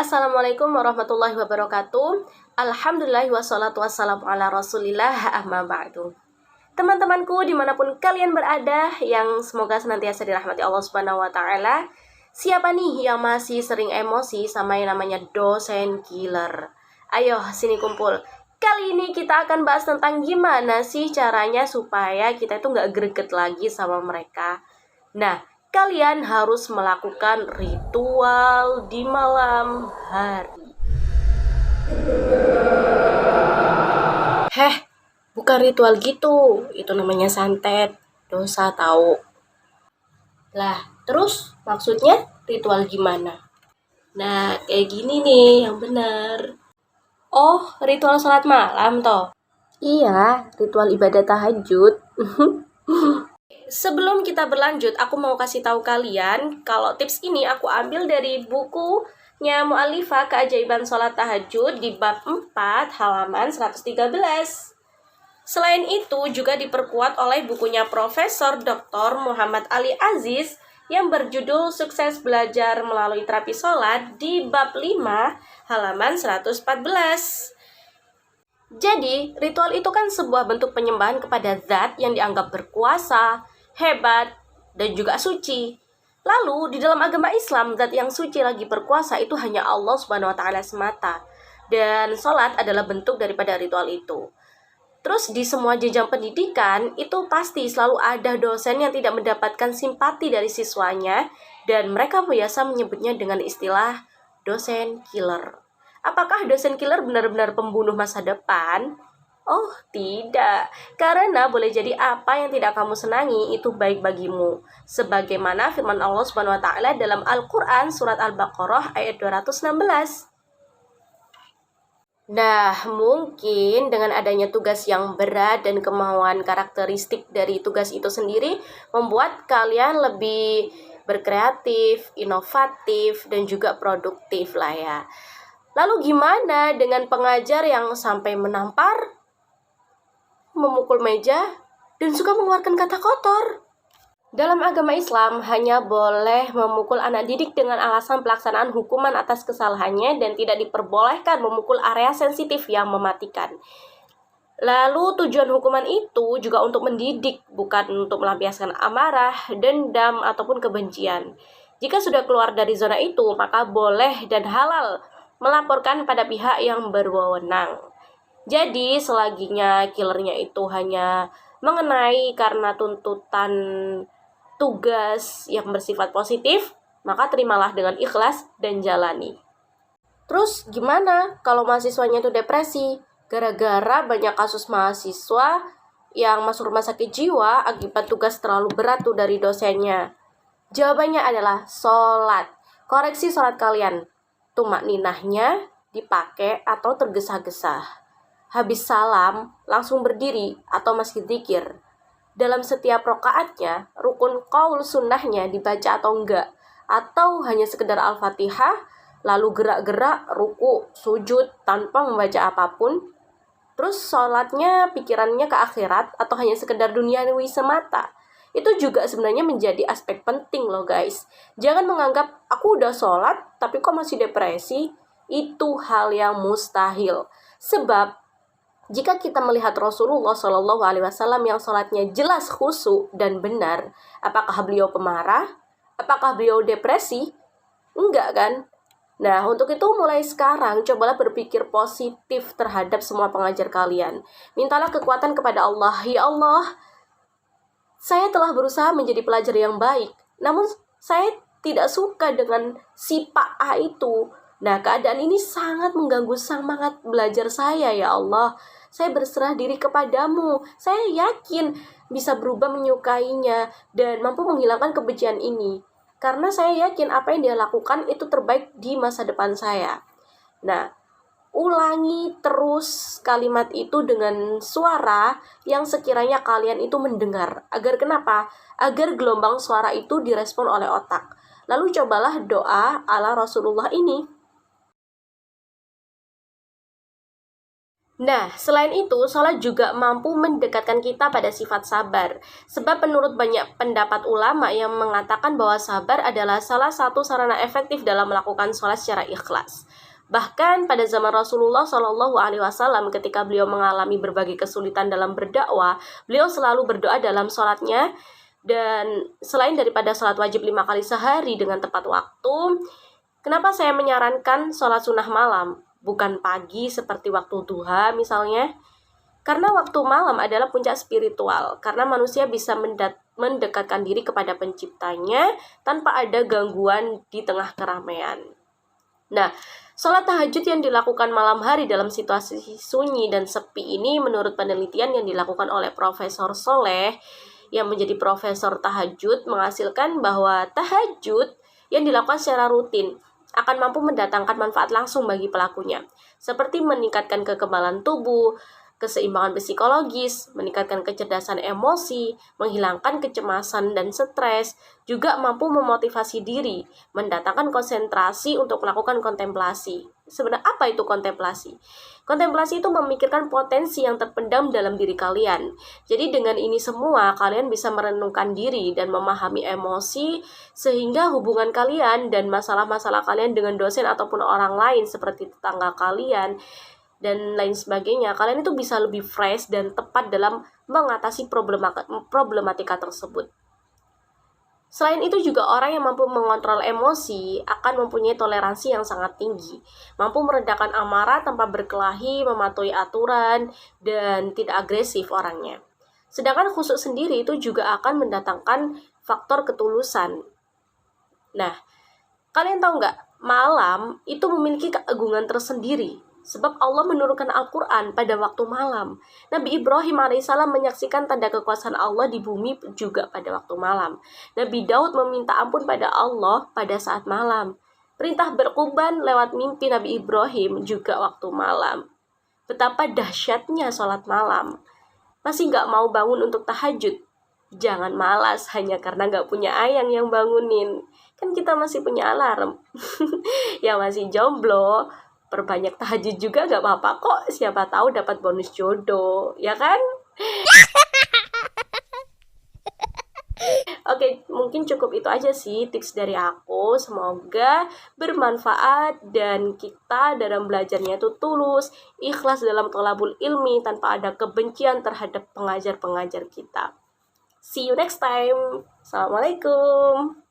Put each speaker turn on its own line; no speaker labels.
Assalamualaikum warahmatullahi wabarakatuh. Alhamdulillah wassalatu wassalamu ala rasulillah amma ba'du. Teman-temanku dimanapun kalian berada, yang semoga senantiasa dirahmati Allah Subhanahu wa ta'ala. Siapa nih yang masih sering emosi sama yang namanya dosen killer? Ayo sini kumpul. Kali ini kita akan bahas tentang gimana sih caranya supaya kita itu gak greget lagi sama mereka. Nah, kalian harus melakukan ritual di malam hari. Bukan ritual gitu. Itu namanya santet. Dosa tahu. Lah, terus maksudnya ritual gimana? Nah, kayak gini nih yang benar. Oh, ritual sholat malam toh? Iya, ritual ibadah tahajud. Sebelum kita berlanjut, aku mau kasih tahu kalian kalau tips ini aku ambil dari bukunya Mu'allifah Keajaiban Sholat Tahajud di bab 4 halaman 113. Selain itu juga diperkuat oleh bukunya Profesor Dr. Muhammad Ali Aziz yang berjudul Sukses Belajar Melalui Terapi Sholat di bab 5 halaman 114. Jadi, ritual itu kan sebuah bentuk penyembahan kepada zat yang dianggap berkuasa, hebat, dan juga suci. Lalu, di dalam agama Islam, zat yang suci lagi berkuasa itu hanya Allah Subhanahu wa ta'ala semata. Dan sholat adalah bentuk daripada ritual itu. Terus di semua jenjang pendidikan, itu pasti selalu ada dosen yang tidak mendapatkan simpati dari siswanya, dan mereka biasa menyebutnya dengan istilah dosen killer. Apakah dosen killer benar-benar pembunuh masa depan? Oh, tidak. Karena boleh jadi apa yang tidak kamu senangi itu baik bagimu. Sebagaimana firman Allah Subhanahu wa ta'ala dalam Al-Qur'an surat Al-Baqarah ayat 216. Nah, mungkin dengan adanya tugas yang berat dan kemauan karakteristik dari tugas itu sendiri membuat kalian lebih berkreatif, inovatif, dan juga produktif lah ya. Lalu gimana dengan pengajar yang sampai menampar, memukul meja, dan suka mengeluarkan kata kotor? Dalam agama Islam hanya boleh memukul anak didik dengan alasan pelaksanaan hukuman atas kesalahannya dan tidak diperbolehkan memukul area sensitif yang mematikan. Lalu tujuan hukuman itu juga untuk mendidik, bukan untuk melampiaskan amarah, dendam, ataupun kebencian. Jika sudah keluar dari zona itu, maka boleh dan halal melaporkan pada pihak yang berwenang. Jadi, selaginya killernya itu hanya mengenai karena tuntutan tugas yang bersifat positif, maka terimalah dengan ikhlas dan jalani. Terus gimana kalau mahasiswanya itu depresi? Gara-gara banyak kasus mahasiswa yang masuk rumah sakit jiwa akibat tugas terlalu berat tuh dari dosennya. Jawabannya adalah sholat. Koreksi sholat kalian. Tumak ninahnya dipakai atau tergesa-gesa. Habis salam, langsung berdiri atau masih zikir. Dalam setiap rokaatnya, rukun qaul sunnahnya dibaca atau enggak. Atau hanya sekedar Al-Fatihah, lalu gerak-gerak, ruku, sujud, tanpa membaca apapun. Terus sholatnya pikirannya ke akhirat atau hanya sekedar duniawi semata. Itu juga sebenarnya menjadi aspek penting loh guys. Jangan menganggap aku udah sholat tapi kok masih depresi. Itu hal yang mustahil. Sebab jika kita melihat Rasulullah SAW yang sholatnya jelas khusyuk dan benar, apakah beliau pemarah? Apakah beliau depresi? Enggak kan? Nah, untuk itu mulai sekarang cobalah berpikir positif terhadap semua pengajar kalian. Mintalah kekuatan kepada Allah. Ya Allah, saya telah berusaha menjadi pelajar yang baik, namun saya tidak suka dengan si Pak A itu. Nah, keadaan ini sangat mengganggu semangat belajar saya, ya Allah. Saya berserah diri kepadamu. Saya yakin bisa berubah menyukainya dan mampu menghilangkan kebencian ini. Karena saya yakin apa yang dia lakukan itu terbaik di masa depan saya. Nah, ulangi terus kalimat itu dengan suara yang sekiranya kalian itu mendengar. Agar kenapa? Agar gelombang suara itu direspon oleh otak. Lalu cobalah doa ala Rasulullah ini. Nah, selain itu, sholat juga mampu mendekatkan kita pada sifat sabar. Sebab menurut banyak pendapat ulama yang mengatakan bahwa sabar adalah salah satu sarana efektif dalam melakukan sholat secara ikhlas. Bahkan pada zaman Rasulullah Shallallahu Alaihi Wasallam, ketika beliau mengalami berbagai kesulitan dalam berdakwah, beliau selalu berdoa dalam sholatnya. Dan selain daripada sholat wajib 5 kali sehari dengan tepat waktu, kenapa saya menyarankan sholat sunnah malam? Bukan pagi seperti waktu duha misalnya. Karena waktu malam adalah puncak spiritual. Karena manusia bisa mendekatkan diri kepada penciptanya tanpa ada gangguan di tengah keramaian. Nah, sholat tahajud yang dilakukan malam hari dalam situasi sunyi dan sepi ini menurut penelitian yang dilakukan oleh Profesor Soleh yang menjadi profesor tahajud menghasilkan bahwa tahajud yang dilakukan secara rutin akan mampu mendatangkan manfaat langsung bagi pelakunya, seperti meningkatkan kekebalan tubuh, keseimbangan psikologis, meningkatkan kecerdasan emosi, menghilangkan kecemasan dan stres, juga mampu memotivasi diri, mendatangkan konsentrasi untuk melakukan kontemplasi. Sebenarnya apa itu kontemplasi? Kontemplasi itu memikirkan potensi yang terpendam dalam diri kalian. Jadi dengan ini semua, kalian bisa merenungkan diri dan memahami emosi, sehingga hubungan kalian dan masalah-masalah kalian dengan dosen ataupun orang lain seperti tetangga kalian dan lain sebagainya, kalian itu bisa lebih fresh dan tepat dalam mengatasi problematika tersebut. Selain itu juga orang yang mampu mengontrol emosi akan mempunyai toleransi yang sangat tinggi, mampu meredakan amarah tanpa berkelahi, mematuhi aturan, dan tidak agresif orangnya. Sedangkan khusyuk sendiri itu juga akan mendatangkan faktor ketulusan. Nah, kalian tahu nggak, malam itu memiliki keagungan tersendiri. Sebab Allah menurunkan Al-Quran pada waktu malam. Nabi Ibrahim alaihissalam menyaksikan tanda kekuasaan Allah di bumi juga pada waktu malam. Nabi Daud meminta ampun pada Allah pada saat malam. Perintah berkurban lewat mimpi Nabi Ibrahim juga waktu malam. Betapa dahsyatnya sholat malam. Masih nggak mau bangun untuk tahajud? Jangan malas hanya karena nggak punya ayang yang bangunin. Kan kita masih punya alarm. Yang masih jomblo, perbanyak tahajud juga gak apa-apa kok. Siapa tahu dapat bonus jodoh, ya kan? Oke, mungkin cukup itu aja sih tips dari aku. Semoga bermanfaat dan kita dalam belajarnya itu tulus, ikhlas dalam thalabul ilmi tanpa ada kebencian terhadap pengajar-pengajar kita. See you next time. Assalamualaikum.